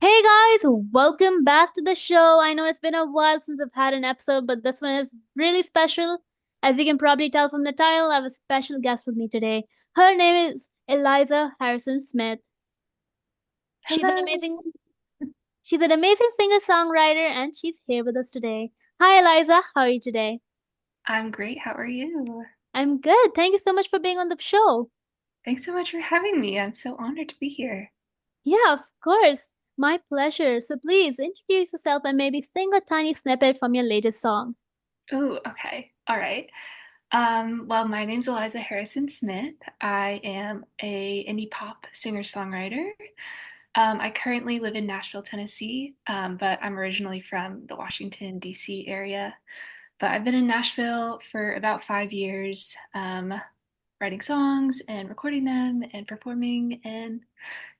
Hey guys, welcome back to the show. I know it's been a while since I've had an episode, but this one is really special. As you can probably tell from the title, I have a special guest with me today. Her name is Eliza Harrison Smith. She's an Hello. amazing she's an amazing singer-songwriter and she's here with us today. Hi Eliza, how are you today? I'm great. How are you? I'm good. Thank you so much for being on the show. Thanks so much for having me. I'm so honored to be here. Yeah, of course. My pleasure. So please introduce yourself and maybe sing a tiny snippet from your latest song. Oh, okay. All right. Well, my name's Eliza Harrison Smith. I am a indie pop singer-songwriter. I currently live in Nashville, Tennessee, but I'm originally from the Washington, D.C. area. But I've been in Nashville for about 5 years, writing songs and recording them and performing and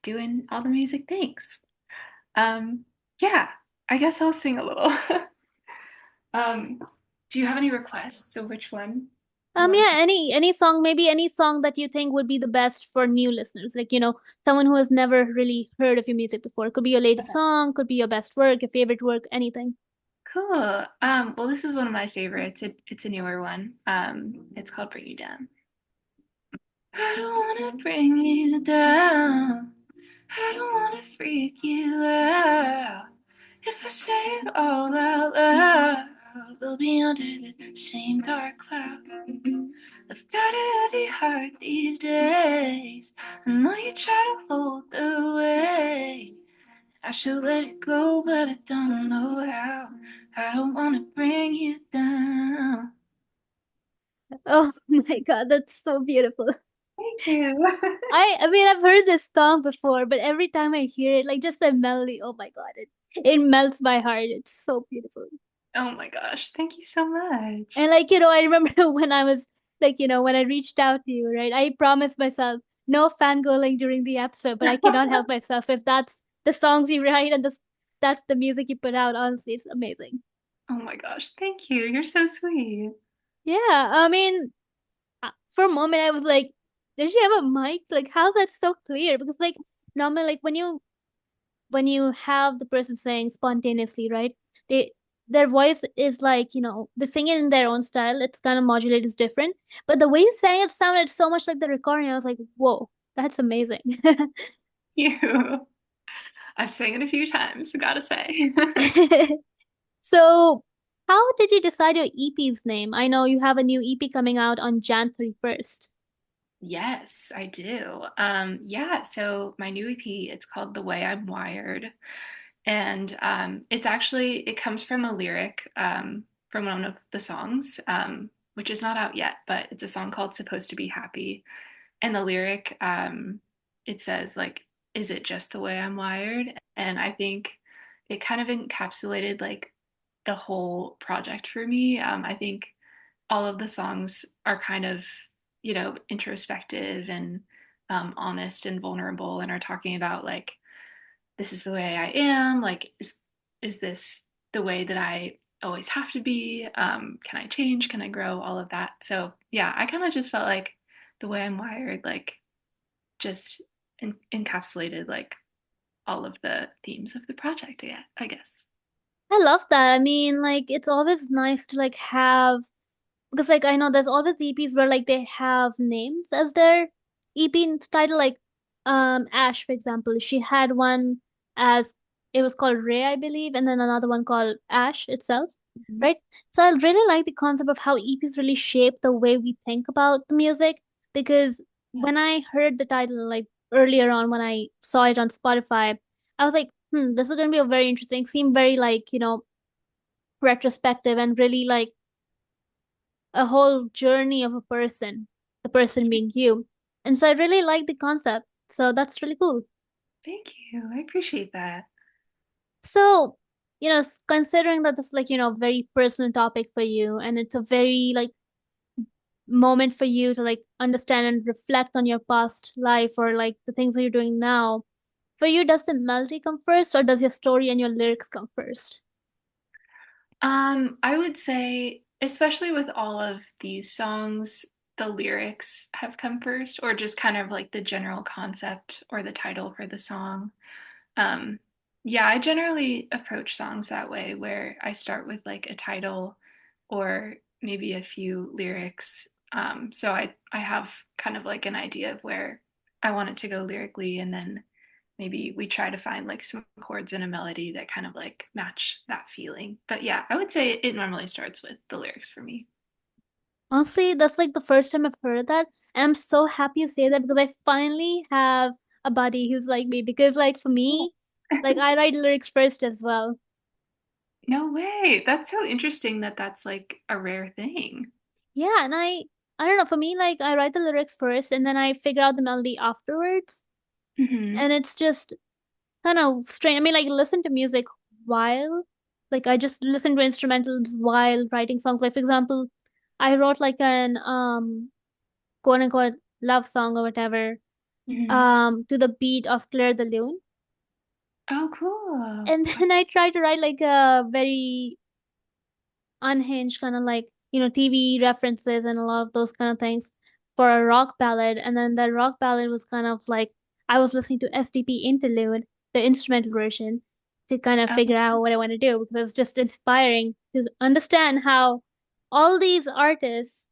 doing all the music things. Um, yeah, I guess I'll sing a little. Um, do you have any requests of which one you want to Yeah, hear? any song, maybe any song that you think would be the best for new listeners, like, someone who has never really heard of your music before. It could be your latest Okay. song, could be your best work, your favorite work, anything. Cool. Well, this is one of my favorites. It's a newer one. It's called Bring You Down. I don't wanna bring you down. I don't wanna freak you out. If I say it all out loud, we'll be under the same dark cloud. I've got a heavy heart these days. I know you try to hold away. I should let it go, but I don't know how. I don't wanna bring you down. Oh my God, that's so beautiful. Thank you. I mean, I've heard this song before, but every time I hear it, like just the melody, oh my God, it melts my heart. It's so beautiful. Oh my gosh, thank you so much. And like, I remember when I was like, when I reached out to you, right? I promised myself no fangirling during the episode, but I cannot help myself if that's the songs you write and that's the music you put out. Honestly, it's amazing. Oh my gosh, thank you. You're so sweet. Yeah, I mean, for a moment I was like, does she have a mic? Like, how's that so clear? Because like normally, like when you have the person saying spontaneously, right? They their voice is like, they sing it in their own style. It's kind of modulated, it's different. But the way you sang it sounded so much like the recording. I was like, whoa, that's amazing. You. I've sang it a few times, I gotta say. So, how did you decide your EP's name? I know you have a new EP coming out on Jan 31st. Yes, I do. Yeah, so my new EP, it's called The Way I'm Wired. And it comes from a lyric from one of the songs, which is not out yet, but it's a song called Supposed to Be Happy. And the lyric, it says, like, is it just the way I'm wired? And I think it kind of encapsulated like the whole project for me. I think all of the songs are kind of, introspective and honest and vulnerable and are talking about like this is the way I am. Like, is this the way that I always have to be? Can I change? Can I grow? All of that. So yeah, I kind of just felt like the way I'm wired, like just encapsulated like all of the themes of the project. Yeah, I guess. I love that. I mean, like, it's always nice to like have, because like I know there's always EPs where like they have names as their EP title, like Ash, for example. She had one as it was called Ray, I believe, and then another one called Ash itself, Mhm. right? So I really like the concept of how EPs really shape the way we think about the music, because Yeah. when I heard the title like earlier on when I saw it on Spotify, I was like, this is gonna be a very interesting, seem very like, retrospective and really like a whole journey of a person, the person being you. And so I really like the concept. So that's really cool. Thank you. I appreciate that. So, considering that this is like, very personal topic for you and it's a very like moment for you to like understand and reflect on your past life or like the things that you're doing now. For you, does the melody come first or does your story and your lyrics come first? I would say, especially with all of these songs, the lyrics have come first, or just kind of like the general concept or the title for the song. Um, Yeah, I generally approach songs that way where I start with like a title or maybe a few lyrics. So I have kind of like an idea of where I want it to go lyrically, and then maybe we try to find like some chords and a melody that kind of like match that feeling. But yeah, I would say it normally starts with the lyrics for me. Honestly, that's like the first time I've heard that. And I'm so happy you say that because I finally have a buddy who's like me. Because like for Cool. me, like I write lyrics first as well. No way. That's so interesting that that's like a rare thing. Yeah, and I don't know, for me, like I write the lyrics first and then I figure out the melody afterwards. Hmm. And it's just kind of strange. I mean, like listen to music while like I just listen to instrumentals while writing songs. Like for example, I wrote like an quote unquote love song or whatever Hmm. to the beat of Claire the Lune. Oh, cool. And then I tried to write like a very unhinged kind of like, TV references and a lot of those kind of things for a rock ballad. And then that rock ballad was kind of like I was listening to SDP Interlude, the instrumental version, to kind of Oh, figure out what I want to do because it was just inspiring to understand how all these artists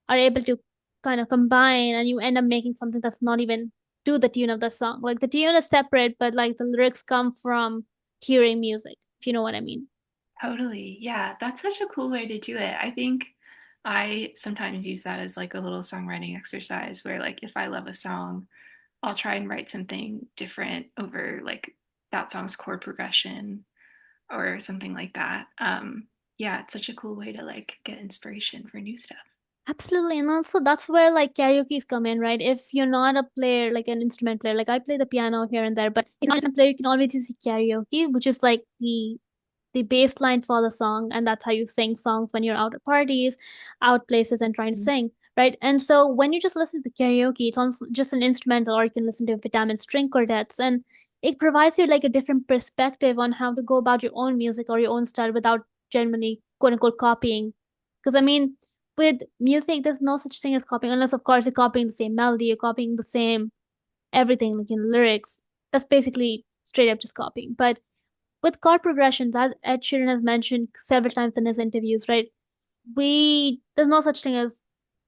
are able to kind of combine and you end up making something that's not even to the tune of the song. Like the tune is separate, but like the lyrics come from hearing music, if you know what I mean. totally. Yeah, that's such a cool way to do it. I think I sometimes use that as like a little songwriting exercise where like if I love a song, I'll try and write something different over like that song's chord progression or something like that. Yeah, it's such a cool way to like get inspiration for new stuff. Absolutely. And also that's where like karaoke's come in, right? If you're not a player, like an instrument player, like I play the piano here and there, but if you're not a player, you can always use karaoke, which is like the bass line for the song, and that's how you sing songs when you're out at parties, out places and trying to Mhm. sing, right? And so when you just listen to karaoke, it's almost just an instrumental, or you can listen to vitamin string quartets, and it provides you like a different perspective on how to go about your own music or your own style without generally quote unquote copying. Because I mean, with music, there's no such thing as copying, unless of course you're copying the same melody, you're copying the same everything, like in lyrics. That's basically straight up just copying. But with chord progressions, as Ed Sheeran has mentioned several times in his interviews, right? There's no such thing as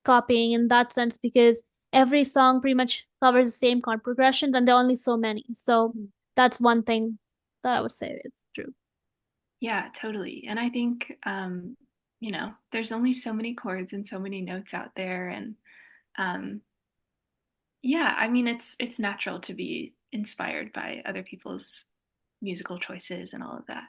copying in that sense because every song pretty much covers the same chord progressions and there are only so many. So that's one thing that I would say is true. Yeah, totally. And I think there's only so many chords and so many notes out there, and um, yeah, I mean it's natural to be inspired by other people's musical choices and all of that.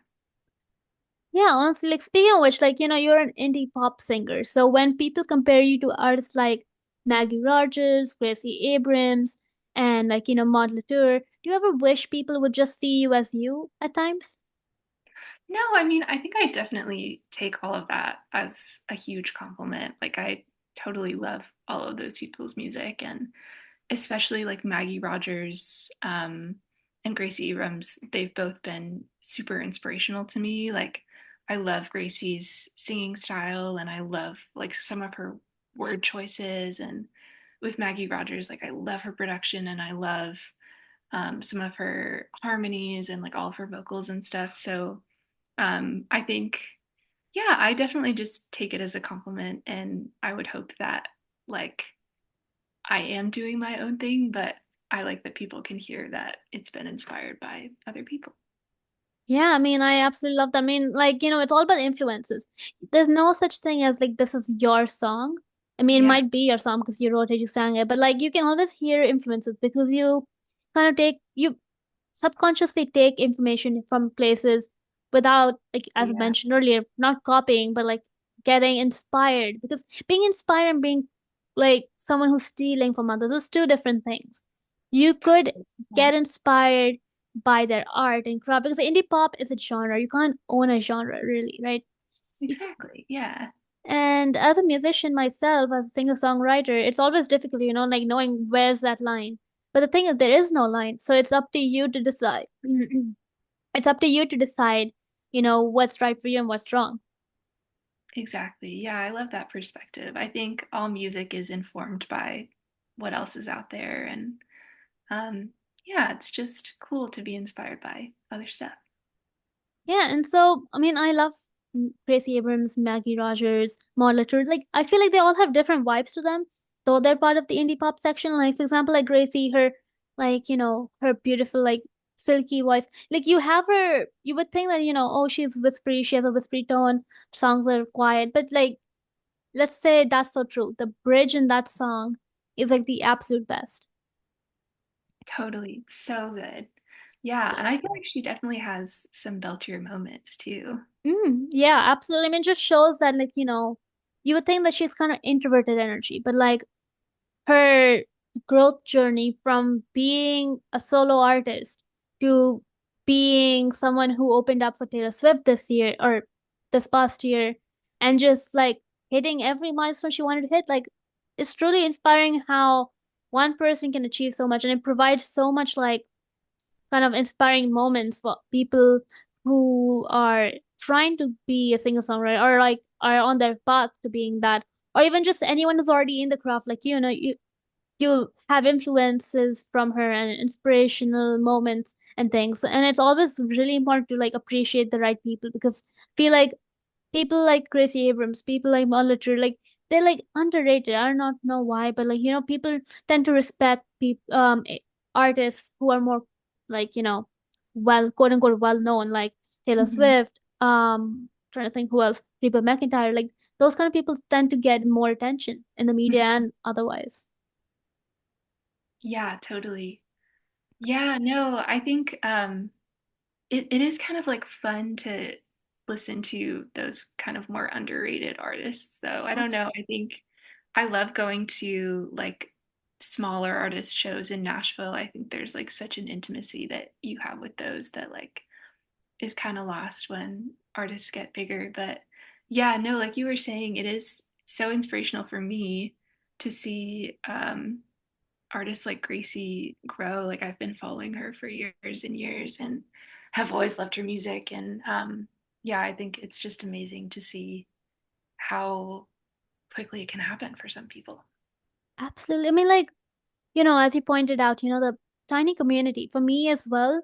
Yeah, honestly, like speaking of which, like, you're an indie pop singer. So when people compare you to artists like Maggie Rogers, Gracie Abrams, and like, Mod Latour, do you ever wish people would just see you as you at times? No, I mean, I think I definitely take all of that as a huge compliment. Like I totally love all of those people's music, and especially like Maggie Rogers and Gracie Abrams. They've both been super inspirational to me. Like I love Gracie's singing style, and I love like some of her word choices. And with Maggie Rogers, like I love her production, and I love some of her harmonies and like all of her vocals and stuff. So I think, yeah, I definitely just take it as a compliment, and I would hope that like I am doing my own thing, but I like that people can hear that it's been inspired by other people. Yeah, I mean, I absolutely love that. I mean, like, it's all about influences. There's no such thing as like this is your song. I mean, it Yeah, might be your song because you wrote it, you sang it, but like you can always hear influences because you subconsciously take information from places without, like, as I yeah, mentioned earlier, not copying, but like getting inspired. Because being inspired and being like someone who's stealing from others is two different things. You could totally. Yeah, get inspired by their art and craft because indie pop is a genre. You can't own a genre really, right? You- exactly. Yeah, And as a musician myself, as a singer-songwriter, it's always difficult, like knowing where's that line. But the thing is, there is no line, so it's up to you to decide. It's up to you to decide, what's right for you and what's wrong. exactly. Yeah, I love that perspective. I think all music is informed by what else is out there, and um, yeah, it's just cool to be inspired by other stuff. Yeah, and so I mean, I love Gracie Abrams, Maggie Rogers, Molitor. Like, I feel like they all have different vibes to them, though they're part of the indie pop section. Like, for example, like Gracie, her like her beautiful like silky voice. Like, you have her, you would think that oh, she's whispery, she has a whispery tone. Songs are quiet, but like, let's say that's so true. The bridge in that song is like the absolute best. Totally. So good. Yeah, So and I feel like she definitely has some beltier moments too. yeah, absolutely. I mean, just shows that like you would think that she's kind of introverted energy, but like her growth journey from being a solo artist to being someone who opened up for Taylor Swift this year or this past year and just like hitting every milestone she wanted to hit, like it's truly inspiring how one person can achieve so much and it provides so much like kind of inspiring moments for people who are trying to be a singer-songwriter or like are on their path to being that or even just anyone who's already in the craft like you have influences from her and inspirational moments and things. And it's always really important to like appreciate the right people because I feel like people like Gracie Abrams, people like Molitor, like they're like underrated. I do not know why, but like people tend to respect people artists who are more like well quote unquote well known, like Taylor Mhm. Swift, trying to think who else, Reba McEntire, like those kind of people tend to get more attention in the media Mhm. and otherwise. Yeah, totally. Yeah, no, I think it is kind of like fun to listen to those kind of more underrated artists, though. I don't know. I think I love going to like smaller artist shows in Nashville. I think there's like such an intimacy that you have with those that like is kind of lost when artists get bigger. But yeah, no, like you were saying, it is so inspirational for me to see artists like Gracie grow. Like I've been following her for years and years and have always loved her music. And yeah, I think it's just amazing to see how quickly it can happen for some people. Absolutely. I mean, like, as you pointed out, the tiny community for me as well.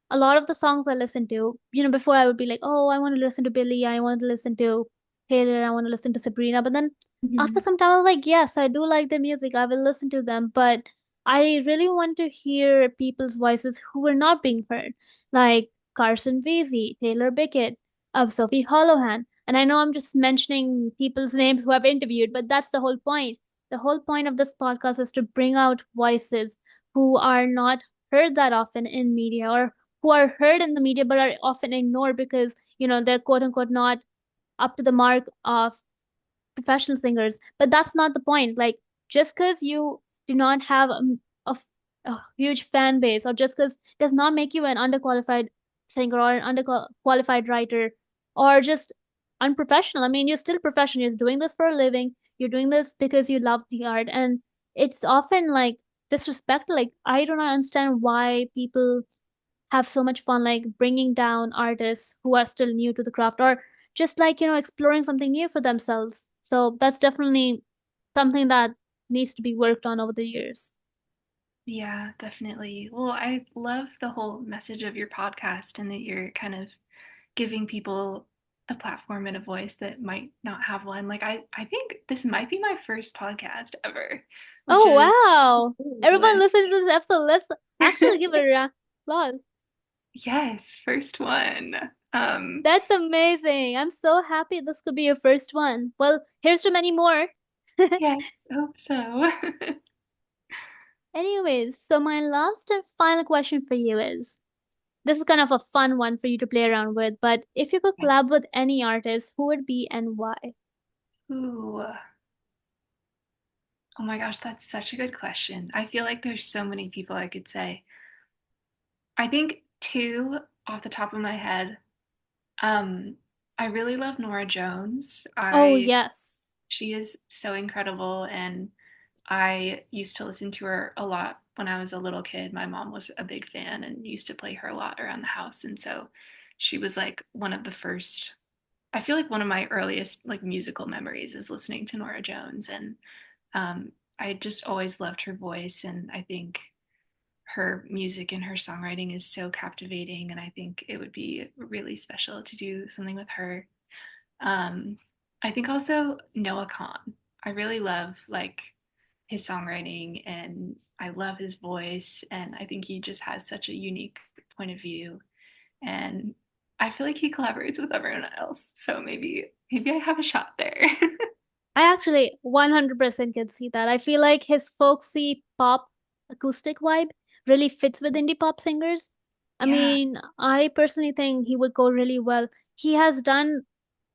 A lot of the songs I listen to, before I would be like, oh, I want to listen to Billie, I want to listen to Taylor, I want to listen to Sabrina. But then after Mhm. some time, I was like, yes, I do like their music. I will listen to them. But I really want to hear people's voices who were not being heard, like Carson Weezy, Taylor Bickett, Sophie Holohan. And I know I'm just mentioning people's names who I've interviewed, but that's the whole point. The whole point of this podcast is to bring out voices who are not heard that often in media or who are heard in the media but are often ignored because they're quote unquote not up to the mark of professional singers. But that's not the point. Like, just because you do not have a huge fan base, or just because does not make you an underqualified singer or an underqualified writer, or just unprofessional. I mean, you're still professional. You're doing this for a living. You're doing this because you love the art, and it's often like disrespectful. Like, I do not understand why people have so much fun like bringing down artists who are still new to the craft or just like exploring something new for themselves. So that's definitely something that needs to be worked on over the years. Yeah, definitely. Well, I love the whole message of your podcast and that you're kind of giving people a platform and a voice that might not have one. Like I think this might be my first podcast ever, which Oh is wow, cool. everyone And listening to this episode, let's actually give a applause. yes, first one. That's amazing. I'm so happy this could be your first one. Well, here's to many more. yes, hope so. Anyways, so my last and final question for you is, this is kind of a fun one for you to play around with, but if you could collab with any artist, who would it be and why? Ooh. Oh my gosh, that's such a good question. I feel like there's so many people I could say. I think two off the top of my head. Um, I really love Nora Jones. Oh, I yes. She is so incredible and I used to listen to her a lot when I was a little kid. My mom was a big fan and used to play her a lot around the house. And so she was like one of the first, I feel like one of my earliest like musical memories is listening to Nora Jones. And I just always loved her voice. And I think her music and her songwriting is so captivating, and I think it would be really special to do something with her. Um, I think also Noah Kahn. I really love like his songwriting, and I love his voice, and I think he just has such a unique point of view, and I feel like he collaborates with everyone else. So maybe I have a shot there. I actually 100% can see that. I feel like his folksy pop acoustic vibe really fits with indie pop singers. I Yeah. mean, I personally think he would go really well. He has done,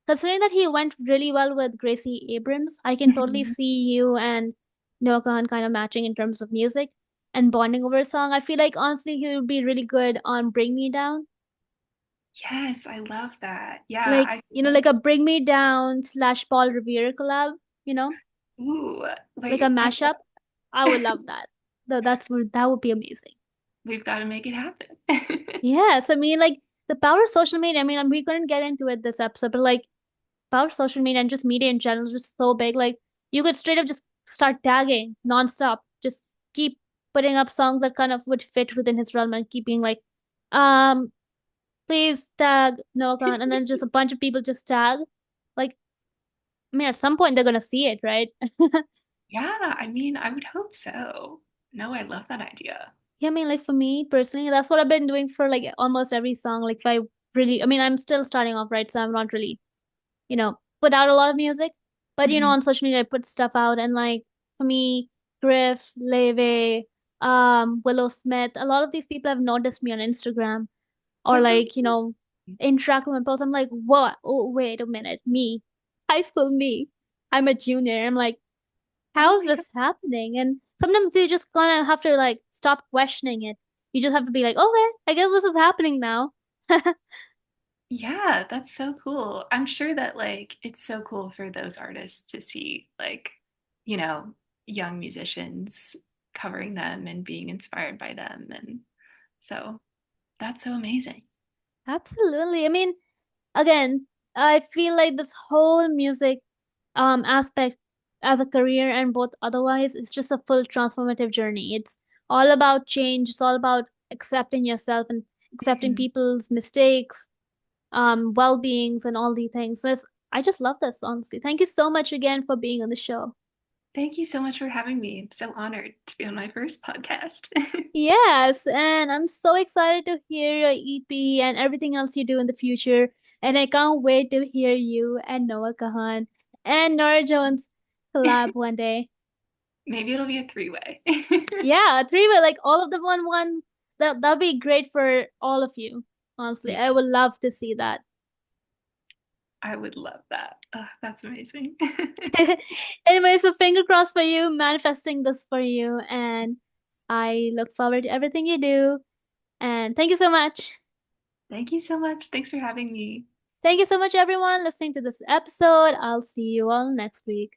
considering that he went really well with Gracie Abrams, I can totally Mhm. see you and Noah Kahan kind of matching in terms of music and bonding over a song. I feel like honestly he would be really good on Bring Me Down. Yes, I love that. Yeah, Like, like a Bring Me Down slash Paul Revere collab, you know, ooh, like a wait, mashup. I would love that. Though that would be amazing. we've got to make it happen. Yes, I mean like the power of social media. I mean, we couldn't get into it this episode, but like power of social media and just media in general is just so big. Like you could straight up just start tagging nonstop. Just keep putting up songs that kind of would fit within his realm and keep being like, um, please tag Noah Khan, and then just a bunch of people just tag. Like, I mean, at some point they're gonna see it, right? Yeah, I mean, I would hope so. No, I love that idea. Yeah, I mean, like for me personally, that's what I've been doing for like almost every song. Like if I really, I mean, I'm still starting off, right? So I'm not really, put out a lot of music. But Mhm. on social media I put stuff out and like for me, Griff, Leve, Willow Smith, a lot of these people have noticed me on Instagram or That's like, amazing. interact with my posts. I'm like, what? Oh, wait a minute, me. High school me. I'm a junior. I'm like, Oh how is my God. this happening? And sometimes you just kind of have to like stop questioning it. You just have to be like, okay, I guess this is happening now. Yeah, that's so cool. I'm sure that like it's so cool for those artists to see like, you know, young musicians covering them and being inspired by them. And so that's so amazing. Absolutely. I mean, again, I feel like this whole music aspect as a career and both otherwise is just a full transformative journey. It's all about change, it's all about accepting yourself and accepting Mhm. people's mistakes, well-beings and all these things. I just love this, honestly. Thank you so much again for being on the show. Thank you so much for having me. I'm so honored to be on my first podcast. Yes, and I'm so excited to hear your EP and everything else you do in the future. And I can't wait to hear you and Noah Kahan and Nora Jones collab one day. Maybe it'll be a three-way. Yeah, three way, like all of them on one. That'd be great for all of you. Honestly, Yeah, I would love to see that. I would love that. That's amazing. Anyway, so finger crossed for you, manifesting this for you, and I look forward to everything you do. And thank you so much. Thank you so much. Thanks for having me. Thank you so much, everyone, listening to this episode. I'll see you all next week.